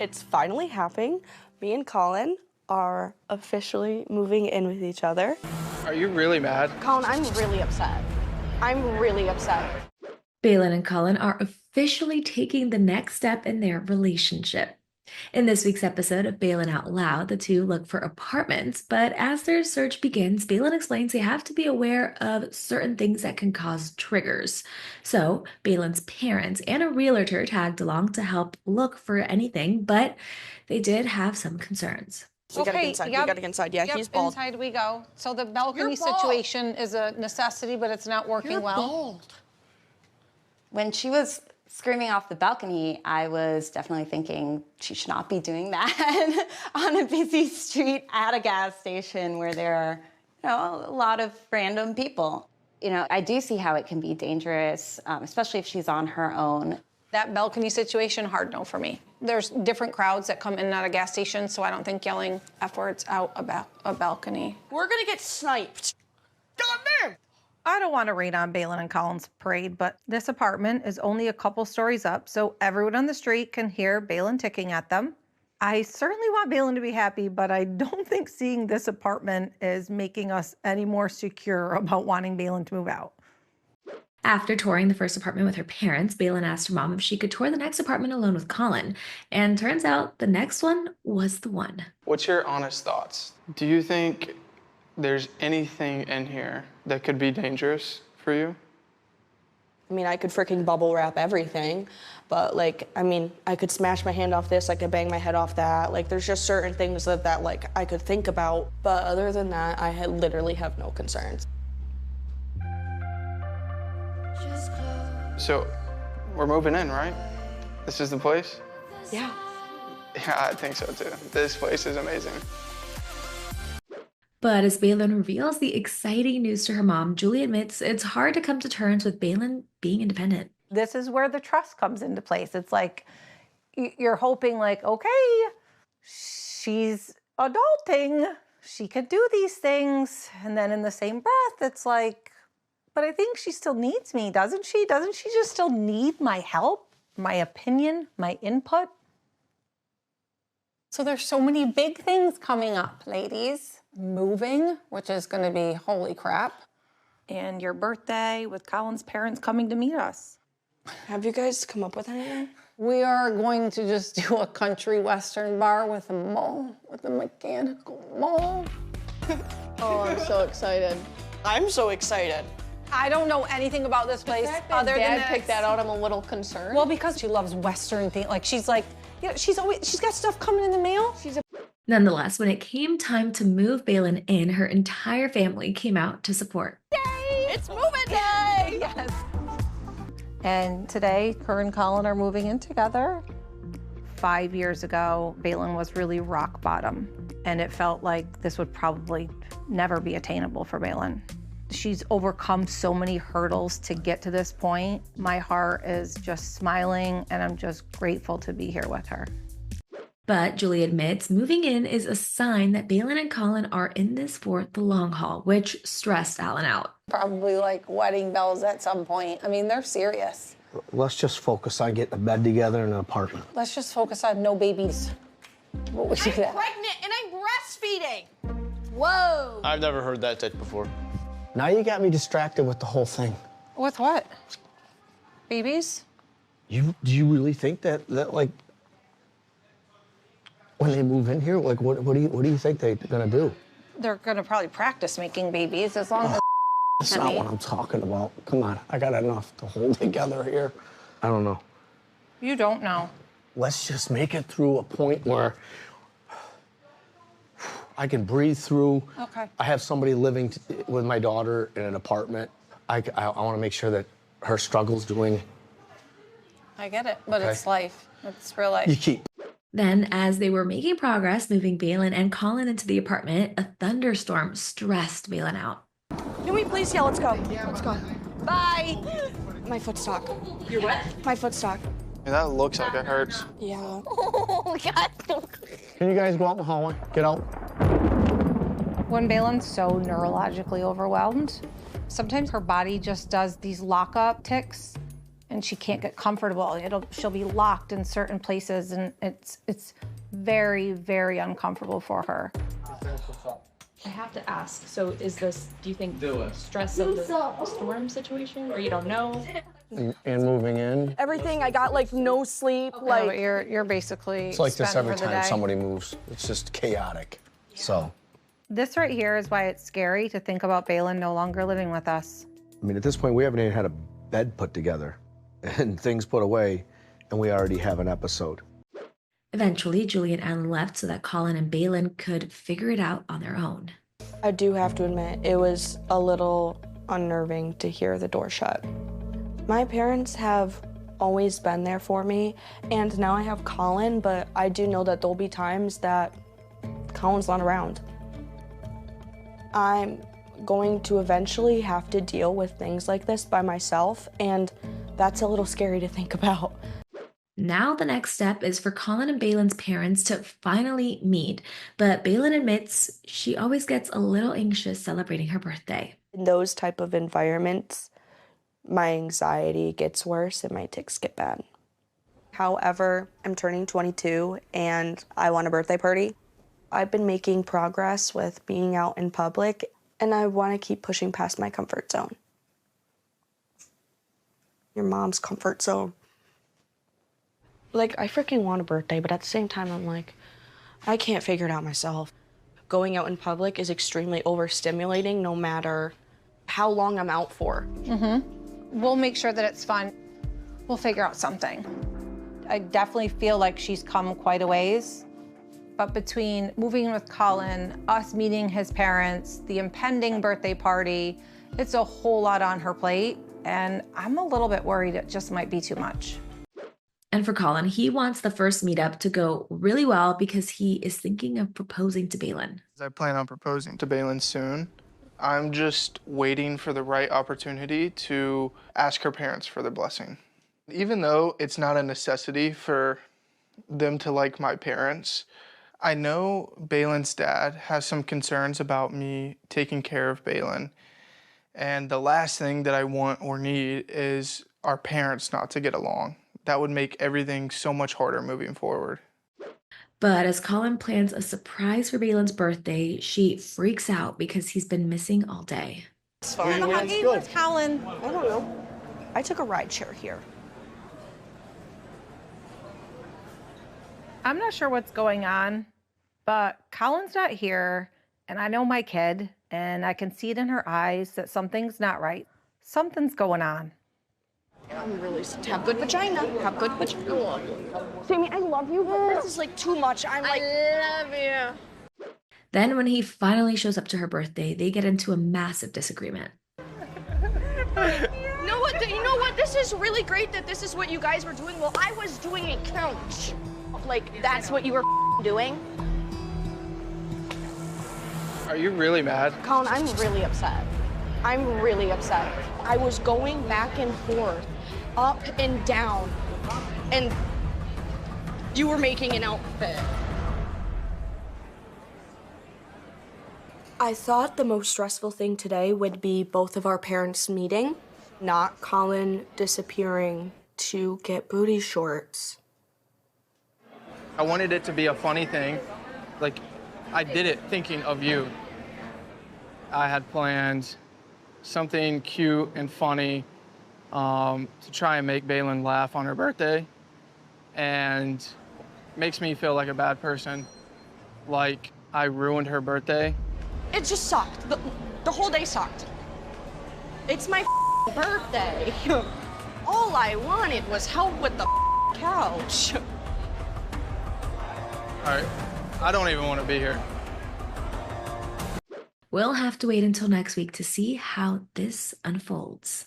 It's finally happening. Me and Colin are officially moving in with each other. Are you really mad? Colin, I'm really upset. I'm really upset. Baylen and Colin are officially taking the next step in their relationship. In this week's episode of Baylen Out Loud, the two look for apartments, but as their search begins, Baylen explains they have to be aware of certain things that can cause triggers. So, Baylen's parents and a realtor tagged along to help look for anything, but they did have some concerns. We gotta get inside. We gotta get inside. Yeah, he's bald. Inside we go. So the balcony situation is a necessity, but it's not working well. Bald. When she was screaming off the balcony, I was definitely thinking she should not be doing that on a busy street at a gas station where there are, a lot of random people. I do see how it can be dangerous, especially if she's on her own. That balcony situation, hard no for me. There's different crowds that come in and out of gas stations, so I don't think yelling F words out about a balcony. We're gonna get sniped. God damn! I don't want to rain on Baylen and Colin's parade, but this apartment is only a couple stories up, so everyone on the street can hear Baylen ticking at them. I certainly want Baylen to be happy, but I don't think seeing this apartment is making us any more secure about wanting Baylen to move out. After touring the first apartment with her parents, Baylen asked her mom if she could tour the next apartment alone with Colin, and turns out the next one was the one. What's your honest thoughts? Do you think there's anything in here that could be dangerous for you? I mean, I could freaking bubble wrap everything, but I could smash my hand off this, I could bang my head off that. There's just certain things that I could think about, but other than that, I literally have no concerns. So, we're moving in, right? This is the place? Yeah. Yeah, I think so too. This place is amazing. But as Baylen reveals the exciting news to her mom, Julie admits it's hard to come to terms with Baylen being independent. This is where the trust comes into place. It's like you're hoping okay, she's adulting, she could do these things. And then in the same breath, it's like, but I think she still needs me, doesn't she? Doesn't she just still need my help, my opinion, my input? So there's so many big things coming up, ladies. Moving, which is gonna be holy crap. And your birthday with Colin's parents coming to meet us. Have you guys come up with anything? We are going to just do a country western bar with a mole, with a mechanical mole. Oh, I'm so excited. I'm so excited. I don't know anything about this place other than Dad picked that out. I'm a little concerned. Well, because she loves western things. She's she's got stuff coming in the mail. Nonetheless, when it came time to move Baylen in, her entire family came out to support. Yay! It's moving day! Yes. And today, her and Colin are moving in together. 5 years ago, Baylen was really rock bottom, and it felt like this would probably never be attainable for Baylen. She's overcome so many hurdles to get to this point. My heart is just smiling, and I'm just grateful to be here with her. But Julie admits moving in is a sign that Baylen and Colin are in this for the long haul, which stressed Alan out. Probably wedding bells at some point. I mean, they're serious. Let's just focus on getting a bed together and an apartment. Let's just focus on no babies. What would you do? I'm pregnant and I'm breastfeeding. Whoa. I've never heard that take before. Now you got me distracted with the whole thing. With what? Babies? Do you really think that when they move in here, what do you think they're gonna do? They're gonna probably practice making babies as long as. That's not what I'm talking about. Come on, I got enough to hold together here. I don't know. You don't know. Let's just make it through a point where I can breathe through. Okay. I have somebody living with my daughter in an apartment. I want to make sure that her struggle's doing. I get it, but Okay. It's life. It's real life. You keep. Then, as they were making progress moving Baylen and Colin into the apartment, a thunderstorm stressed Baylen out. Can we please? Yeah, let's go. Yeah, let's go. Bye. My foot's stuck. You're what? My foot's stuck. Yeah, that looks like it hurts. Yeah. Oh, God. Can you guys go out in the hallway? Get out. When Baylen's so neurologically overwhelmed, sometimes her body just does these lock-up ticks, and she can't get comfortable. She'll be locked in certain places, and it's very, very uncomfortable for her. I have to ask, so is this, do you think, stress of the storm situation, or you don't know? And moving in. Everything, I got like no sleep. Okay. Like But you're basically It's like this spent every for the time day. somebody moves. It's just chaotic. So, This right here is why it's scary to think about Baylen no longer living with us. I mean, at this point, we haven't even had a bed put together and things put away, and we already have an episode. Eventually, Julie and Ellen left so that Colin and Baylen could figure it out on their own. I do have to admit, it was a little unnerving to hear the door shut. My parents have always been there for me, and now I have Colin, but I do know that there'll be times that Colin's not around. I'm going to eventually have to deal with things like this by myself, and that's a little scary to think about. Now the next step is for Colin and Baylen's parents to finally meet, but Baylen admits she always gets a little anxious celebrating her birthday. In those type of environments, my anxiety gets worse and my tics get bad. However, I'm turning 22 and I want a birthday party. I've been making progress with being out in public, and I want to keep pushing past my comfort zone. Your mom's comfort zone. Like, I freaking want a birthday, but at the same time, I'm like, I can't figure it out myself. Going out in public is extremely overstimulating no matter how long I'm out for. We'll make sure that it's fun. We'll figure out something. I definitely feel like she's come quite a ways. But between moving in with Colin, us meeting his parents, the impending birthday party, it's a whole lot on her plate. And I'm a little bit worried it just might be too much. And for Colin, he wants the first meetup to go really well because he is thinking of proposing to Baylen. I plan on proposing to Baylen soon. I'm just waiting for the right opportunity to ask her parents for their blessing. Even though it's not a necessity for them to like my parents, I know Baylen's dad has some concerns about me taking care of Baylen. And the last thing that I want or need is our parents not to get along. That would make everything so much harder moving forward. But as Colin plans a surprise for Baylen's birthday, she freaks out because he's been missing all day. It's fine. Colin. I don't know. I took a ride share here. I'm not sure what's going on, but Colin's not here, and I know my kid, and I can see it in her eyes that something's not right. Something's going on. I'm really have good vagina. Have good vagina. Sammy, I love you, but this is like too much. I love you. Then when he finally shows up to her birthday, they get into a massive disagreement. You know what? This is really great that this is what you guys were doing. Well, I was doing a couch. Like, that's what you were doing? Are you really mad? Colin, I'm really upset. I'm really upset. I was going back and forth, up and down, and you were making an outfit. I thought the most stressful thing today would be both of our parents meeting, not Colin disappearing to get booty shorts. I wanted it to be a funny thing. Like, I did it thinking of you. I had planned something cute and funny to try and make Baylen laugh on her birthday, and makes me feel like a bad person, like I ruined her birthday. It just sucked. The whole day sucked. It's my birthday. All I wanted was help with the couch. All right, I don't even want to be here. We'll have to wait until next week to see how this unfolds.